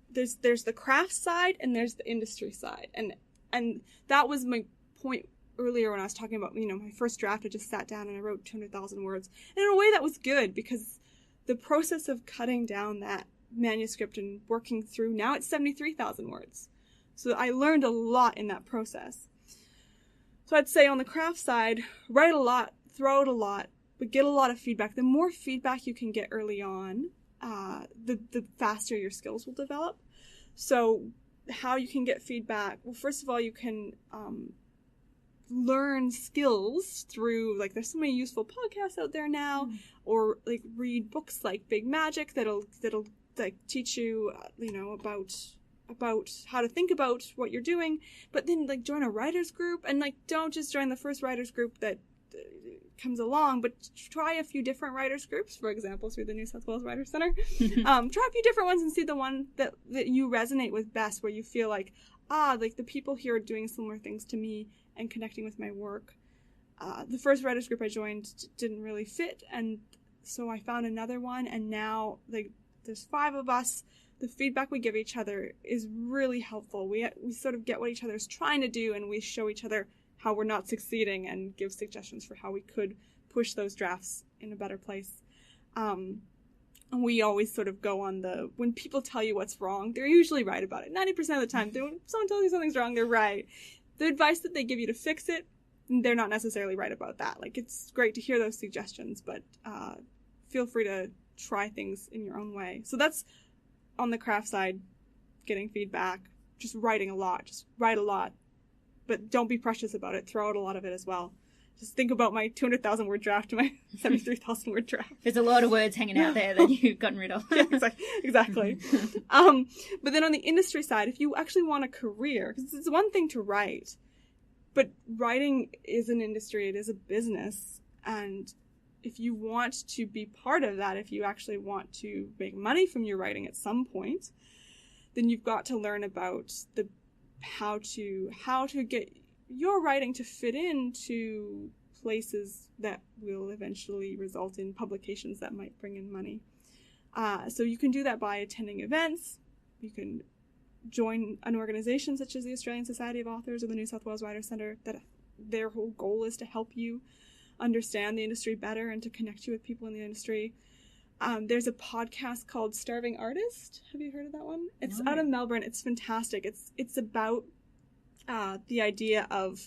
there's the craft side and there's the industry side. And that was my point earlier when I was talking about, my first draft. I just sat down and I wrote 200,000 words. And in a way that was good, because the process of cutting down that manuscript and working through, now it's 73,000 words. So I learned a lot in that process. So I'd say on the craft side, write a lot, throw out a lot, but get a lot of feedback. The more feedback you can get early on, the faster your skills will develop. So how you can get feedback? Well, first of all, you can learn skills through, like, there's so many useful podcasts out there now, or like read books like Big Magic that'll like teach you, about how to think about what you're doing. But then, like, join a writer's group, and, like, don't just join the first writer's group that comes along, but try a few different writers groups, for example, through the New South Wales Writers Centre. Try a few different ones and see the one that you resonate with best, where you feel like, like the people here are doing similar things to me and connecting with my work. The first writers group I joined didn't really fit, and so I found another one, and now there's 5 of us. The feedback we give each other is really helpful. We sort of get what each other's trying to do, and we show each other how we're not succeeding and give suggestions for how we could push those drafts in a better place. And we always sort of go on when people tell you what's wrong, they're usually right about it. 90% of the time, when someone tells you something's wrong, they're right. The advice that they give you to fix it, they're not necessarily right about that. Like, it's great to hear those suggestions, but feel free to try things in your own way. So that's on the craft side, getting feedback, just writing a lot, just write a lot, but don't be precious about it. Throw out a lot of it as well. Just think about my 200,000 word draft to my 73,000 word draft. There's a lot of words hanging out there that you've gotten rid of. Yeah, exactly. But then on the industry side, if you actually want a career, because it's one thing to write, but writing is an industry, it is a business, and if you want to be part of that, if you actually want to make money from your writing at some point, then you've got to learn about how to get your writing to fit into places that will eventually result in publications that might bring in money. So you can do that by attending events. You can join an organization such as the Australian Society of Authors or the New South Wales Writers Centre, that their whole goal is to help you understand the industry better and to connect you with people in the industry. There's a podcast called Starving Artist. Have you heard of that one? It's out of Melbourne. It's fantastic. It's about the idea of,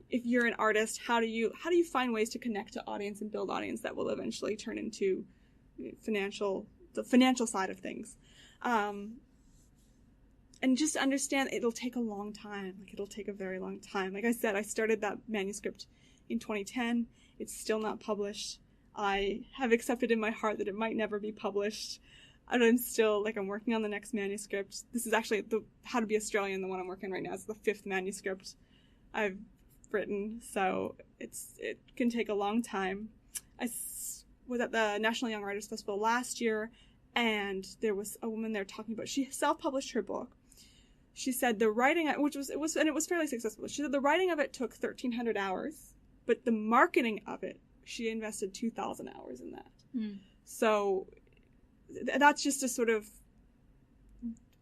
if you're an artist, how do you find ways to connect to audience and build audience that will eventually turn into the financial side of things. And just understand it'll take a long time. Like, it'll take a very long time. Like I said, I started that manuscript in 2010. It's still not published. I have accepted in my heart that it might never be published. And I'm still, I'm working on the next manuscript. This is actually the How to Be Australian, the one I'm working on right now. It's the 5th manuscript I've written, so it can take a long time. I was at the National Young Writers Festival last year, and there was a woman there talking about, she self-published her book. She said the writing, and it was fairly successful. She said the writing of it took 1,300 hours, but the marketing of it, she invested 2,000 hours in that. So that's just a sort of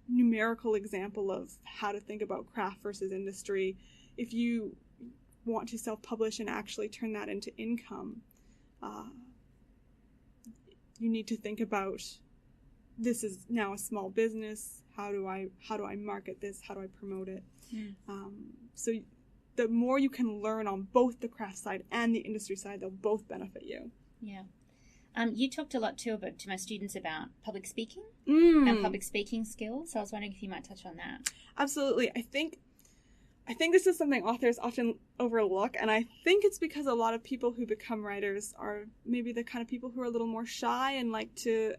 numerical example of how to think about craft versus industry. If you want to self-publish and actually turn that into income, you need to think about, this is now a small business. How do I market this? How do I promote it? So the more you can learn on both the craft side and the industry side, they'll both benefit you. Yeah. You talked a lot too to my students about public speaking and public speaking skills. So I was wondering if you might touch on that. Absolutely. I think this is something authors often overlook, and I think it's because a lot of people who become writers are maybe the kind of people who are a little more shy and like to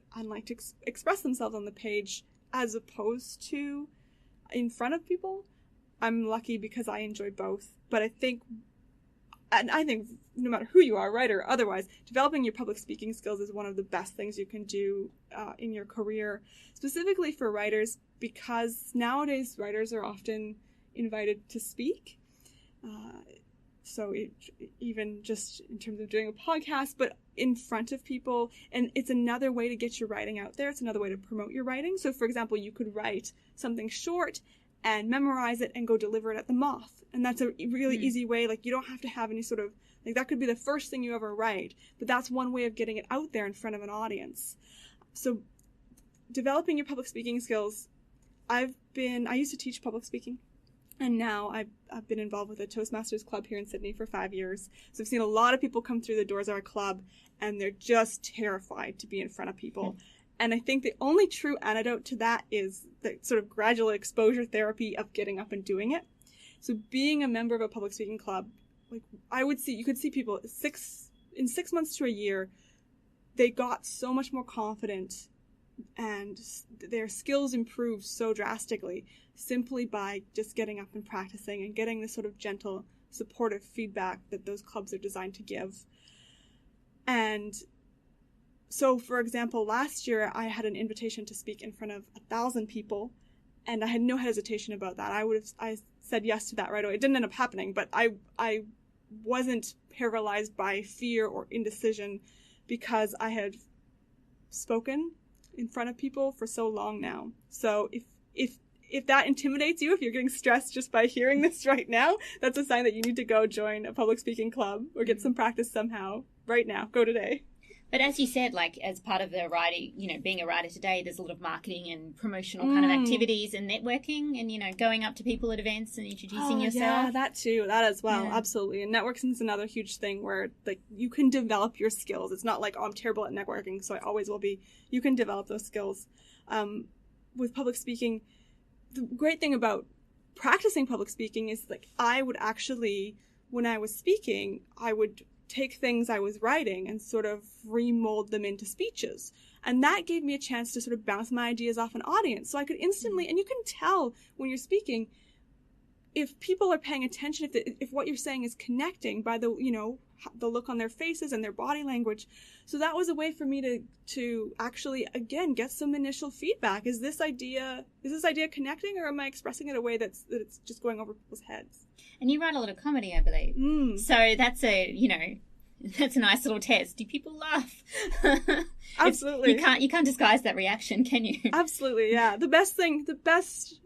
express themselves on the page as opposed to in front of people. I'm lucky because I enjoy both, but I think no matter who you are, writer or otherwise, developing your public speaking skills is one of the best things you can do in your career, specifically for writers, because nowadays writers are often invited to speak. So even just in terms of doing a podcast, but in front of people, and it's another way to get your writing out there. It's another way to promote your writing. So for example, you could write something short and memorize it and go deliver it at the Moth. And that's a really easy way. You don't have to have any sort of, that could be the first thing you ever write, but that's one way of getting it out there in front of an audience. So developing your public speaking skills, I used to teach public speaking, and now I've been involved with a Toastmasters club here in Sydney for 5 years. So I've seen a lot of people come through the doors of our club, and they're just terrified to be in front of people. And I think the only true antidote to that is the sort of gradual exposure therapy of getting up and doing it. So being a member of a public speaking club, you could see people in 6 months to a year, they got so much more confident and their skills improved so drastically simply by just getting up and practicing and getting this sort of gentle supportive feedback that those clubs are designed to give. And so, for example, last year I had an invitation to speak in front of 1,000 people, and I had no hesitation about that. I said yes to that right away. It didn't end up happening, but I wasn't paralyzed by fear or indecision because I had spoken in front of people for so long now. So if that intimidates you, if you're getting stressed just by hearing this right now, that's a sign that you need to go join a public speaking club or get some practice somehow right now. Go today. But as you said, like as part of the writing, being a writer today, there's a lot of marketing and promotional kind of activities and networking and, going up to people at events and introducing yourself. Yeah, that too. That as well. Yeah. Absolutely. And networking is another huge thing where like you can develop your skills. It's not like, oh, I'm terrible at networking, so I always will be. You can develop those skills. With public speaking, the great thing about practicing public speaking is like I would actually, when I was speaking, I would take things I was writing and sort of remold them into speeches. And that gave me a chance to sort of bounce my ideas off an audience. So I could instantly, and you can tell when you're speaking, if people are paying attention, if what you're saying is connecting by the look on their faces and their body language. So that was a way for me to actually, again, get some initial feedback. Is this idea connecting, or am I expressing it in a way that it's just going over people's heads? And you write a lot of comedy, I believe. So that's that's a nice little test. Do people laugh? Absolutely. You can't disguise that reaction, can you? Absolutely, yeah. The best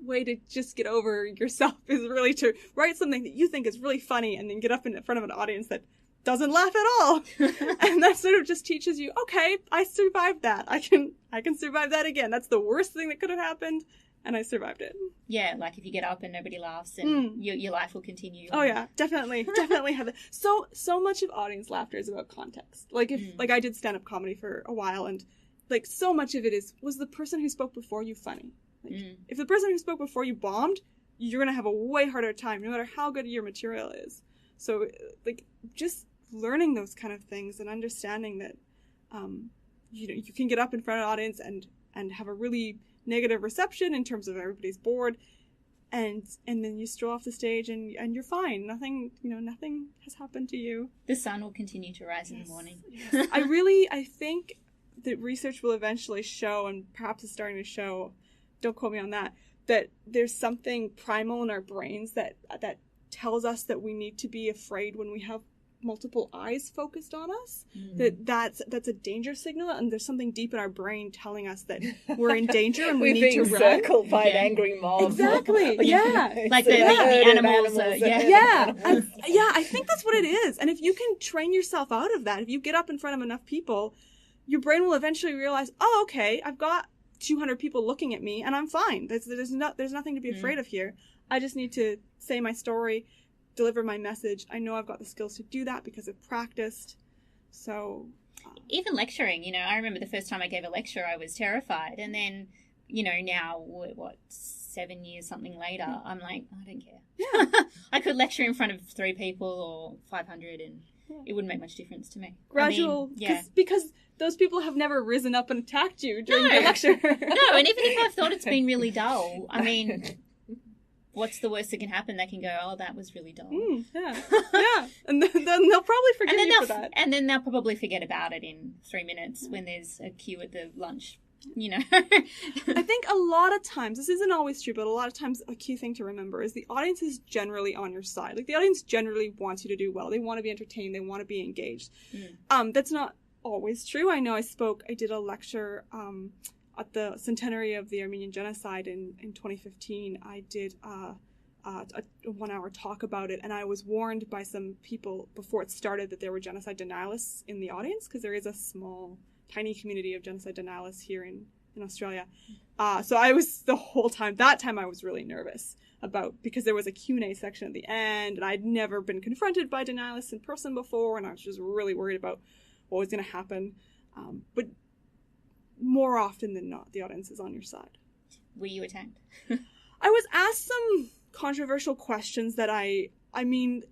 way to just get over yourself is really to write something that you think is really funny and then get up in front of an audience that doesn't laugh at all. And that sort of just teaches you, okay, I survived that. I can survive that again. That's the worst thing that could have happened, and I survived it. Yeah, like if you get up and nobody laughs, and your life will continue. Oh yeah, definitely have that. So much of audience laughter is about context. Like like I did stand-up comedy for a while, and like so much of it was the person who spoke before you funny. Like, if the person who spoke before you bombed, you're gonna have a way harder time, no matter how good your material is. So like just learning those kind of things and understanding that you can get up in front of an audience and have a really negative reception in terms of everybody's bored, and then you stroll off the stage and you're fine. Nothing has happened to you. The sun will continue to rise in the morning. Yes. I think that research will eventually show, and perhaps it's starting to show, don't quote me on that there's something primal in our brains that tells us that we need to be afraid when we have multiple eyes focused on us. That's a danger signal, and there's something deep in our brain telling us that we're in danger and we need to run. We're being circled by an angry mob. Exactly. Yeah. Like the animals. I think that's what it is. And if you can train yourself out of that, if you get up in front of enough people, your brain will eventually realize, oh, okay, I've got 200 people looking at me and I'm fine. There's nothing to be afraid of here. I just need to say my story, deliver my message. I know I've got the skills to do that because I've practiced. So even lecturing, I remember the first time I gave a lecture, I was terrified. And then, now, 7 years, something later, I'm like, I don't care. Yeah. I could lecture in front of 3 people or 500 and it wouldn't make much difference to me. Gradual, because those people have never risen up and attacked you during the lecture. No, and even if I've thought it's been really dull, I mean, what's the worst that can happen? They can go, oh, that was really dull. Yeah. And then they'll probably forgive you for that. And then they'll probably forget about it in 3 minutes when there's a queue at the lunch, I think a lot of times, this isn't always true, but a lot of times a key thing to remember is the audience is generally on your side. Like the audience generally wants you to do well. They want to be entertained. They want to be engaged. That's not always true. I know I did a lecture at the centenary of the Armenian Genocide in 2015. I did a 1-hour talk about it, and I was warned by some people before it started that there were genocide denialists in the audience, because there is a small, tiny community of genocide denialists here in Australia. So I was that time I was really nervous because there was a Q&A section at the end, and I'd never been confronted by denialists in person before, and I was just really worried about what was going to happen. But more often than not, the audience is on your side. Were you attacked? I was asked some controversial questions that I mean,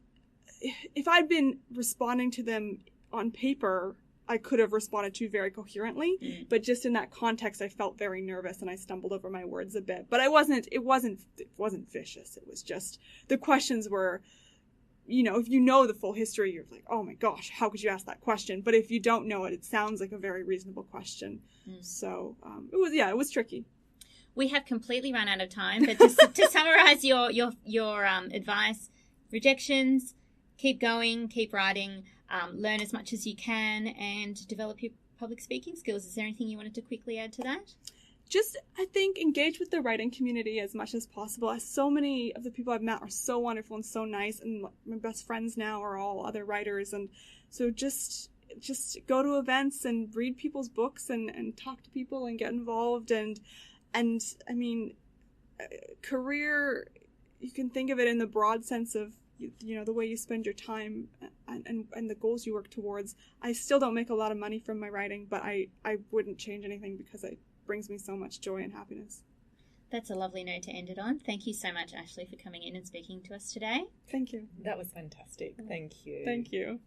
if I'd been responding to them on paper, I could have responded to very coherently, but just in that context, I felt very nervous and I stumbled over my words a bit. But it wasn't vicious. It was just, the questions were if you know the full history, you're like, oh my gosh, how could you ask that question? But if you don't know it, it sounds like a very reasonable question. So it was tricky. We have completely run out of time, but to summarize your advice, rejections, keep going, keep writing, learn as much as you can, and develop your public speaking skills. Is there anything you wanted to quickly add to that? Just, I think, engage with the writing community as much as possible. So many of the people I've met are so wonderful and so nice, and my best friends now are all other writers. And so just go to events and read people's books and talk to people and get involved. And I mean, career, you can think of it in the broad sense of, the way you spend your time and the goals you work towards. I still don't make a lot of money from my writing, but I wouldn't change anything because it brings me so much joy and happiness. That's a lovely note to end it on. Thank you so much, Ashley, for coming in and speaking to us today. Thank you. That was fantastic. Thank you. Thank you.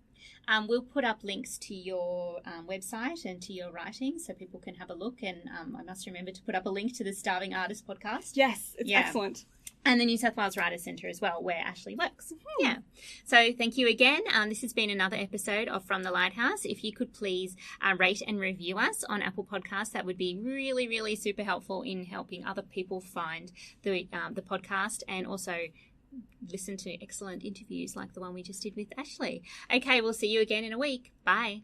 We'll put up links to your website and to your writing so people can have a look. And I must remember to put up a link to the Starving Artist podcast. Yes, it's excellent. And the New South Wales Writers' Centre as well, where Ashley works. Mm-hmm. Yeah. So thank you again. This has been another episode of From the Lighthouse. If you could please rate and review us on Apple Podcasts, that would be really, really super helpful in helping other people find the podcast, and also listen to excellent interviews like the one we just did with Ashley. Okay, we'll see you again in a week. Bye.